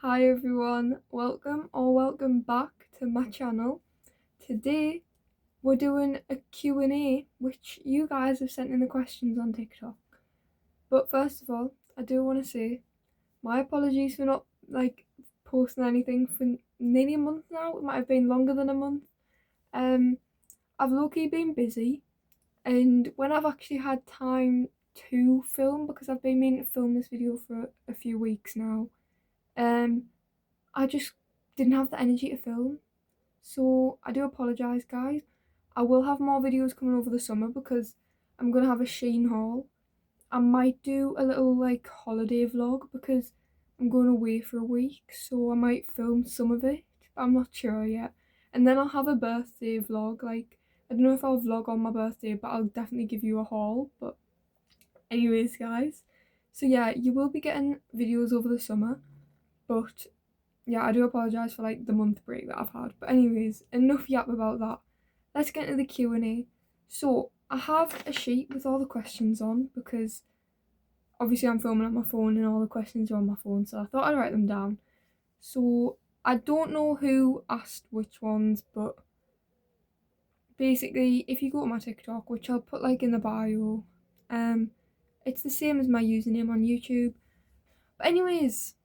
Hi everyone, welcome back to my channel. Today we're doing a Q&A which you guys have sent in the questions on TikTok. But first of all, I do want to say my apologies for not posting anything for nearly a month now. It might have been longer than a month. I've low-key been busy, and when I've actually had time to film, because I've been meaning to film this video for a few weeks now, I just didn't have the energy to film. So I do apologise, guys. I will have more videos coming over the summer because I'm going to have a Shein haul. I might do a little holiday vlog because I'm going away for a week, so I might film some of it, but I'm not sure yet. And then I'll have a birthday vlog. I don't know if I'll vlog on my birthday, but I'll definitely give you a haul. But anyways, guys, so yeah, you will be getting videos over the summer, but yeah, I do apologise for the month break that I've had. But anyways, enough yap about that. Let's get into the Q&A. So I have a sheet with all the questions on because obviously I'm filming on my phone and all the questions are on my phone, so I thought I'd write them down. So I don't know who asked which ones, but basically if you go to my TikTok, which I'll put in the bio, it's the same as my username on YouTube. But anyways,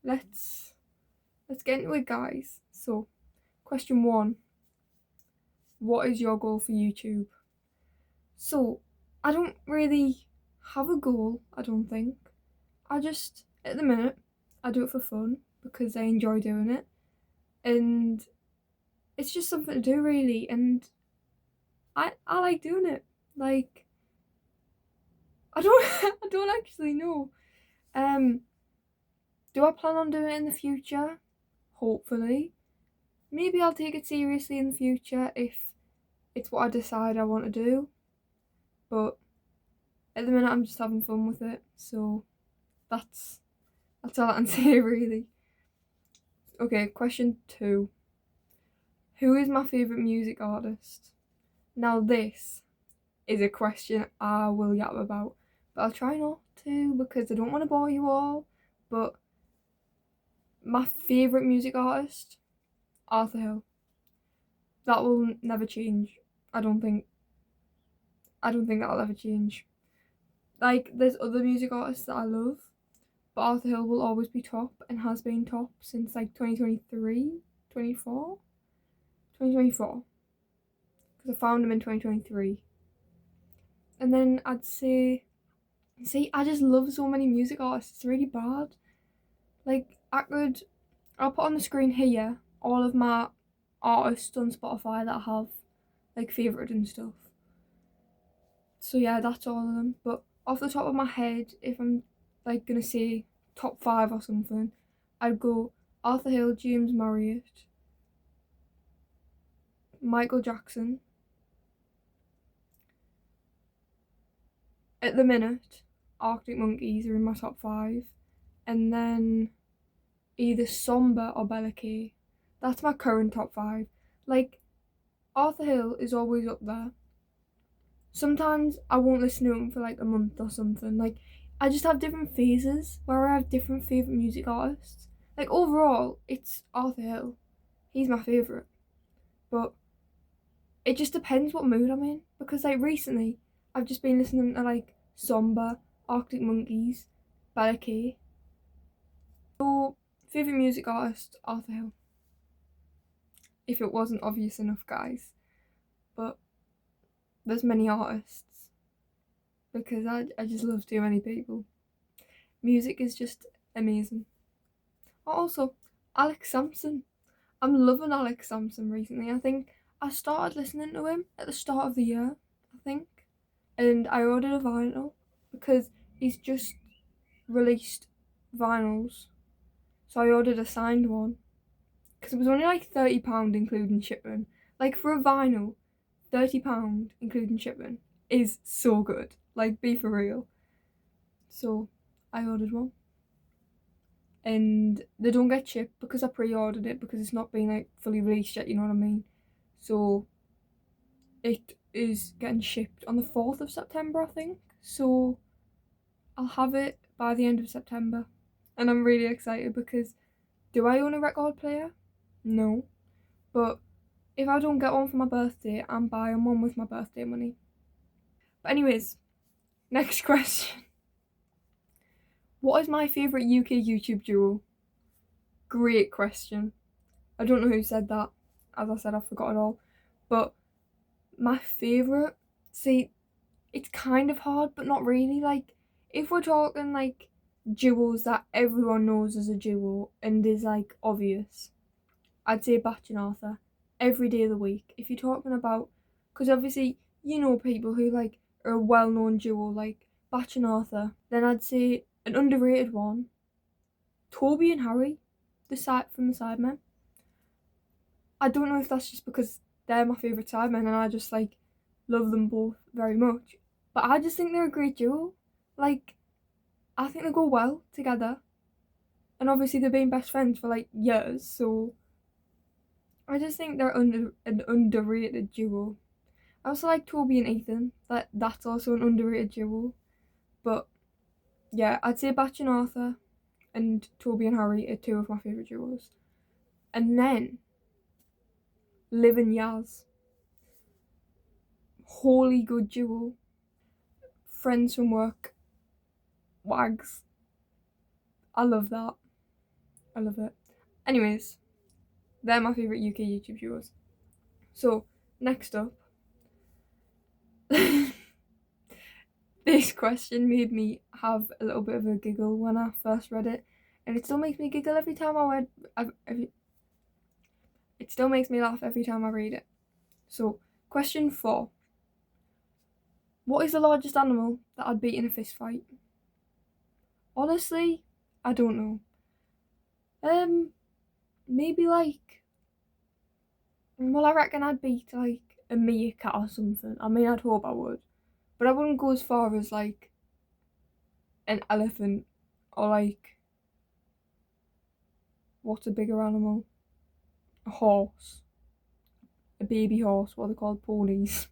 let's get into it, guys. So question 1, what is your goal for YouTube? So I don't really have a goal, I don't think. I just, at the minute, I do it for fun because I enjoy doing it, and it's just something to do really, and I like doing it. I don't I don't actually know. Do I plan on doing it in the future? Hopefully. Maybe I'll take it seriously in the future if it's what I decide I want to do. But at the minute I'm just having fun with it, so that's all I can say really. Okay, question 2. Who is my favourite music artist? Now this is a question I will yap about, but I'll try not to because I don't want to bore you all. But my favourite music artist, Arthur Hill. That will never change. I don't think that'll ever change. There's other music artists that I love, but Arthur Hill will always be top and has been top since 2023, 24? 2024. Because I found him in 2023. And then I'd say, see, I just love so many music artists. It's really bad. I'll put on the screen here all of my artists on Spotify that I have favoured and stuff. So yeah, that's all of them. But off the top of my head, if I'm gonna say top 5 or something, I'd go Arthur Hill, James Marriott, Michael Jackson. At the minute, Arctic Monkeys are in my top 5, and then either Somber or Bella K. That's my current top 5. Arthur Hill is always up there. Sometimes I won't listen to him for a month or something. I just have different phases where I have different favourite music artists. Overall, it's Arthur Hill. He's my favourite. But it just depends what mood I'm in. Because recently, I've just been listening to Somber, Arctic Monkeys, Bella K. So, favourite music artist, Arthur Hill. If it wasn't obvious enough, guys. But there's many artists. Because I just love too many people. Music is just amazing. Also, Alex Sampson. I'm loving Alex Sampson recently. I think I started listening to him at the start of the year, I think. And I ordered a vinyl because he's just released vinyls. So I ordered a signed one because it was only £30 including shipping. For a vinyl, £30 including shipping is so good. Be for real. So I ordered one. And they don't get shipped because I pre-ordered it because it's not been fully released yet, you know what I mean? So it is getting shipped on the 4th of September, I think. So I'll have it by the end of September. And I'm really excited because Do I own a record player? No. But if I don't get one for my birthday, I'm buying one with my birthday money. But anyways, next question. What is my favourite UK YouTube duo? Great question. I don't know who said that. As I said, I forgot it all. But my favourite, see, it's kind of hard, but not really. Like, if we're talking like duos that everyone knows as a duo and is like obvious, I'd say Batch and Arthur every day of the week. If you're talking about, because obviously you know people who like are a well-known duo like Batch and Arthur, then I'd say an underrated one, Toby and Harry, the side from the Sidemen. I don't know if that's just because they're my favourite Sidemen and I just like love them both very much, but I just think they're a great duo. Like, I think they go well together, and obviously they've been best friends for like years, so I just think they're an underrated duo. I also like Toby and Ethan. That's also an underrated duo. But yeah, I'd say Batch and Arthur and Toby and Harry are two of my favourite duos. And then Liv and Yaz. Holy good duo. Friends from work. Wags. I love that. I love it. Anyways, they're my favourite UK YouTube duos. So, next up. This question made me have a little bit of a giggle when I first read it, and it still makes me giggle every time it still makes me laugh every time I read it. So, question 4. What is the largest animal that I'd beat in a fist fight? Honestly, I don't know. Maybe like, well, I reckon I'd beat like a meerkat or something. I mean, I'd hope I would, but I wouldn't go as far as like an elephant or like, what's a bigger animal? A horse. A baby horse, what they're called, ponies.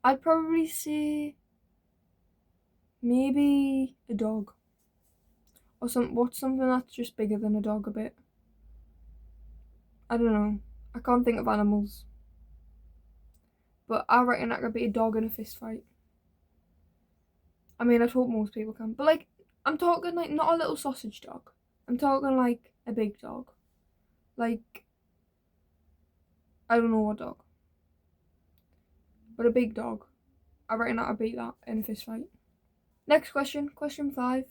I'd probably say maybe a dog. Or what's something that's just bigger than a dog a bit? I don't know. I can't think of animals. But I reckon I could beat a dog in a fist fight. I mean, I'd hope most people can. But like, I'm talking like not a little sausage dog. I'm talking like a big dog. Like, I don't know what dog. But a big dog. I reckon I could beat that in a fist fight. Next question, question 5.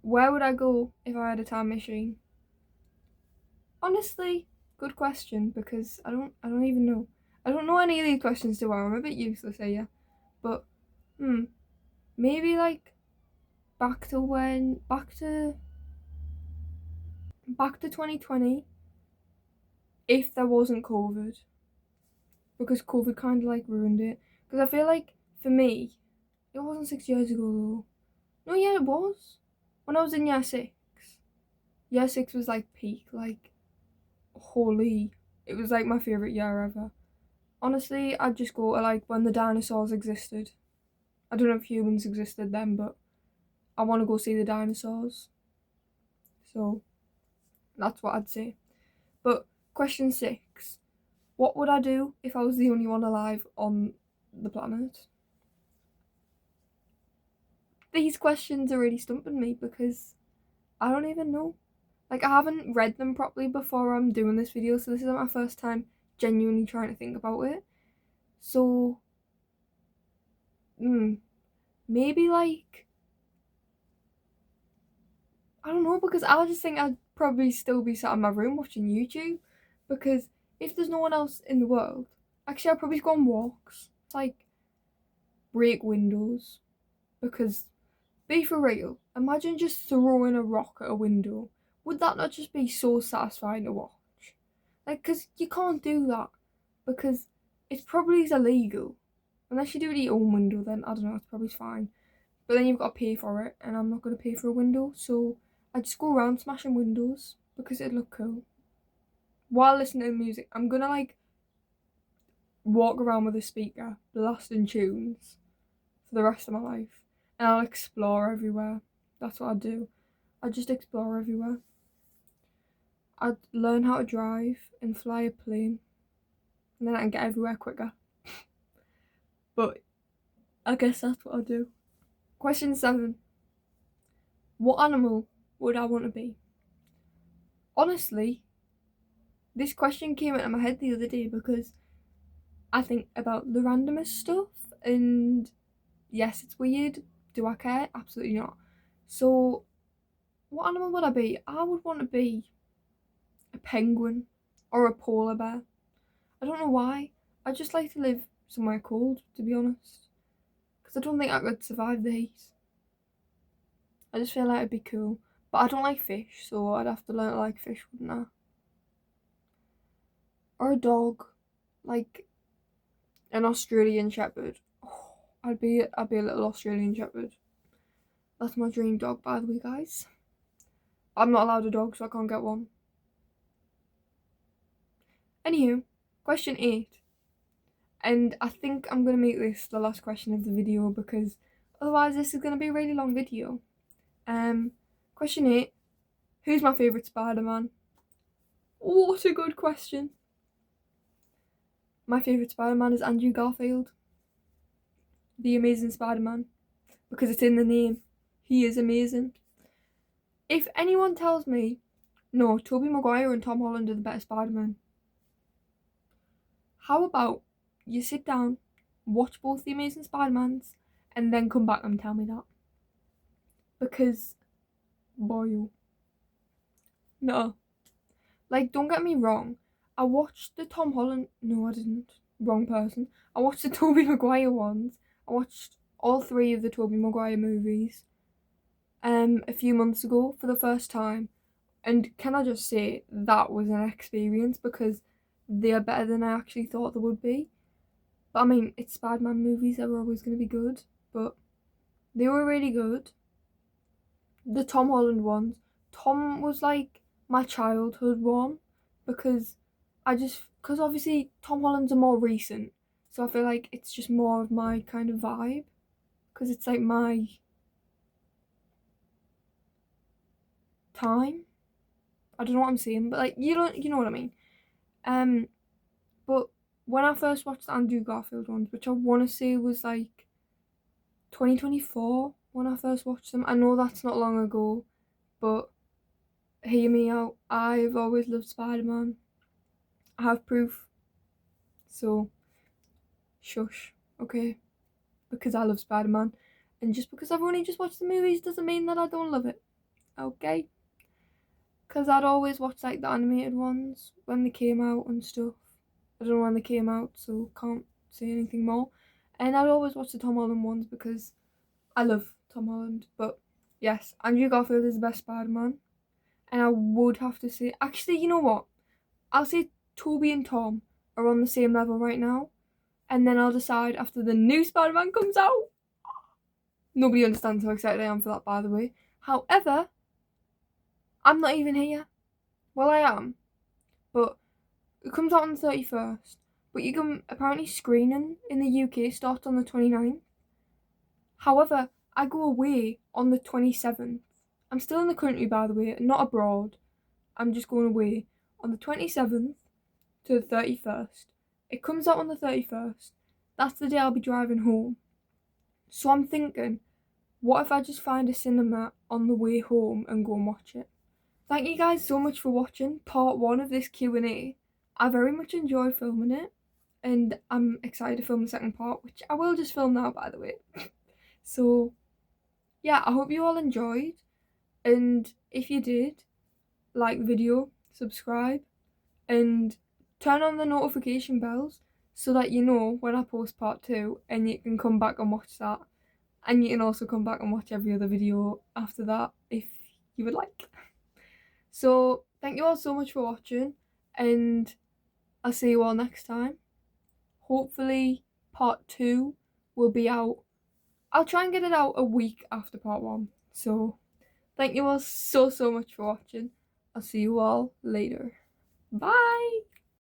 Where would I go if I had a time machine? Honestly, good question, because I don't even know. I don't know any of these questions, do I? I'm a bit useless here. But maybe like back to 2020, if there wasn't COVID, because COVID kind of like ruined it. Because I feel like for me, it wasn't 6 years ago though. No, yeah, it was. When I was in year 6. Year 6 was like peak, like holy. It was like my favourite year ever. Honestly, I'd just go to like when the dinosaurs existed. I don't know if humans existed then, but I want to go see the dinosaurs. So that's what I'd say. But question 6. What would I do if I was the only one alive on the planet? These questions are really stumping me because I don't even know. Like, I haven't read them properly before I'm doing this video, so this isn't my first time genuinely trying to think about it. So, maybe like, I don't know, because I just think I'd probably still be sat in my room watching YouTube, because if there's no one else in the world, actually I'd probably go on walks. It's like, break windows, because be for real, imagine just throwing a rock at a window. Would that not just be so satisfying to watch? Like, because you can't do that, because it's probably illegal. Unless you do it at your own window, then I don't know, it's probably fine. But then you've got to pay for it, and I'm not going to pay for a window, so I just go around smashing windows, because it'd look cool. While listening to music, I'm going to like walk around with a speaker, blasting tunes for the rest of my life. And I'll explore everywhere. That's what I'd do. I'd just explore everywhere. I'd learn how to drive and fly a plane, and then I can get everywhere quicker. But I guess that's what I'll do. Question 7. What animal would I want to be? Honestly, this question came into my head the other day because I think about the randomest stuff, and yes, it's weird. Do I care? Absolutely not. So, what animal would I be? I would want to be a penguin or a polar bear. I don't know why. I just like to live somewhere cold, to be honest, because I don't think I could survive the heat. I just feel like it'd be cool. But I don't like fish, so I'd have to learn to like fish, wouldn't I? Or a dog, like an Australian Shepherd. Oh, I'd be a little Australian Shepherd. That's my dream dog, by the way, guys. I'm not allowed a dog, so I can't get one. Anywho, question 8. And I think I'm going to make this the last question of the video because otherwise this is going to be a really long video. Question 8. Who's my favourite Spider-Man? What a good question. My favourite Spider-Man is Andrew Garfield. The Amazing Spider-Man. Because it's in the name. He is amazing. If anyone tells me, no, Tobey Maguire and Tom Holland are the better Spider-Man, how about you sit down, watch both the Amazing Spider-Mans, and then come back and tell me that? Because, boy, no. Like, don't get me wrong, I watched the Tom Holland, no I didn't, wrong person. I watched the Tobey Maguire ones. I watched all 3 of the Tobey Maguire movies a few months ago for the first time. And can I just say, that was an experience because they are better than I actually thought they would be. But I mean, it's Spider-Man movies, they're always going to be good, but they were really good. The Tom Holland ones, Tom was like my childhood one because obviously Tom Holland's a more recent, so I feel like it's just more of my kind of vibe because it's like my time. I don't know what I'm saying, but like you know what I mean. But when I first watched the Andrew Garfield ones, which I want to say was like 2024 when I first watched them. I know that's not long ago, but hear me out. I've always loved Spider-Man. I have proof. So, shush, okay? Because I love Spider-Man. And just because I've only just watched the movies doesn't mean that I don't love it, okay? Because I'd always watch like the animated ones when they came out and stuff. I don't know when they came out, so can't say anything more. And I'd always watch the Tom Holland ones because I love Tom Holland. But yes, Andrew Garfield is the best Spider-Man. And I would have to say, actually, you know what? I'll say Tobey and Tom are on the same level right now. And then I'll decide after the new Spider-Man comes out. Nobody understands how excited I am for that, by the way. However, I'm not even here. Well, I am. But it comes out on the 31st. But you can apparently screening in the UK starts on the 29th. However, I go away on the 27th. I'm still in the country, by the way, not abroad. I'm just going away on the 27th to the 31st. It comes out on the 31st. That's the day I'll be driving home. So I'm thinking, what if I just find a cinema on the way home and go and watch it? Thank you guys so much for watching part 1 of this Q&A. I very much enjoyed filming it, and I'm excited to film the second part, which I will just film now, by the way. So, yeah, I hope you all enjoyed, and if you did, like the video, subscribe, and turn on the notification bells so that you know when I post part 2, and you can come back and watch that. And you can also come back and watch every other video after that if you would like. So, thank you all so much for watching, and I'll see you all next time. Hopefully, part 2 will be out. I'll try and get it out a week after part 1. So, thank you all so much for watching. I'll see you all later. Bye!